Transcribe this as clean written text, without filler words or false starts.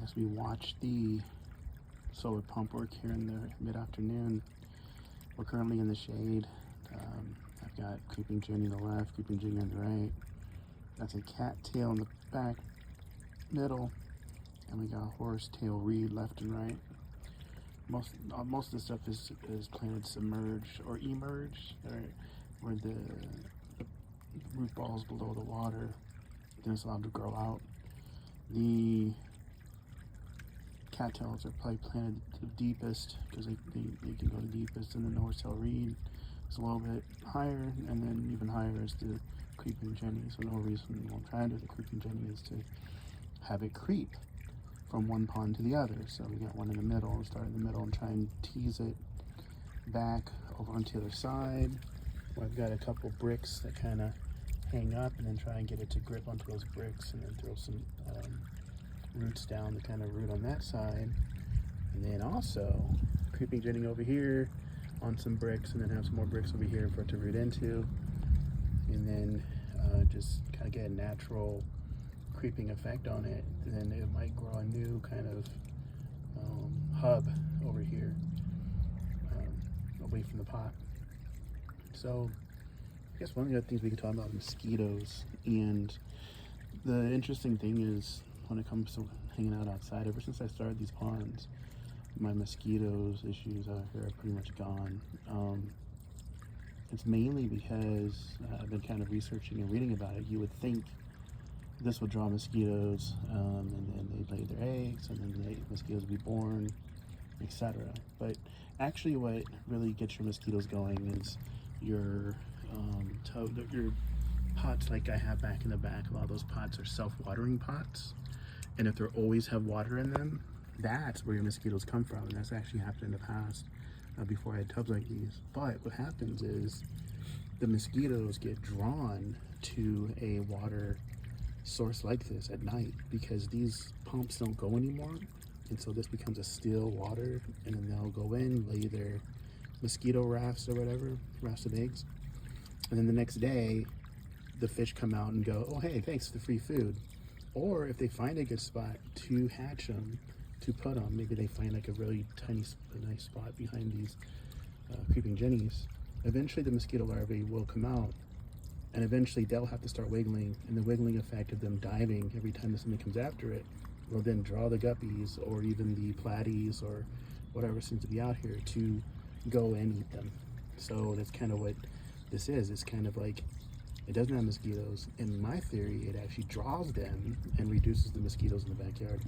as we watch the solar pump work here in the mid-afternoon. We're currently in the shade. I've got creeping Jenny on the left, creeping Jenny on the right. That's a cattail in the back middle, and we got horsetail reed left and right. Most of the stuff is planted submerged or emerged, right, where the root balls below the water, then it's allowed to grow out. The cattails are probably planted the deepest because they can go the deepest, and then the horsetail reed is a little bit higher, and then even higher is the creeping Jenny. So the whole reason I'm trying to do the creeping Jenny is to have it creep from one pond to the other. So we got one in the middle, start in the middle and try and tease it back over onto the other side. I've got a couple bricks that kind of hang up, and then try and get it to grip onto those bricks, and then throw some roots down to kind of root on that side. And then also creeping Jenny over here on some bricks, and then have some more bricks over here for it to root into. And then just kind of get a natural creeping effect on it, and then it might grow a new kind of hub over here away from the pot. So I guess one of the other things we could talk about is mosquitoes. And the interesting thing is, when it comes to hanging out outside, ever since I started these ponds, my mosquitoes issues out here are pretty much gone. It's mainly because I've been kind of researching and reading about it. You would think this would draw mosquitoes, and then they'd lay their eggs, and then the mosquitoes would be born, etc. But actually what really gets your mosquitoes going is your pots like I have back in the back. A lot of those pots are self-watering pots, and if they always have water in them, that's where your mosquitoes come from. And that's actually happened in the past before I had tubs like these. But what happens is the mosquitoes get drawn to a water source like this at night because these pumps don't go anymore, and so this becomes a still water, and then they'll go in, lay their mosquito rafts or whatever, rafts of eggs, and then the next day the fish come out and go, oh hey, thanks for the free food. Or if they find a good spot to hatch them, to put them, maybe they find like a really nice spot behind these creeping jennies, eventually the mosquito larvae will come out, and eventually they'll have to start wiggling, and the wiggling effect of them diving every time that something comes after it will then draw the guppies or even the platies or whatever seems to be out here to go and eat them. So that's kind of what this is. It's kind of like, it doesn't have mosquitoes. In my theory, it actually draws them and reduces the mosquitoes in the backyard.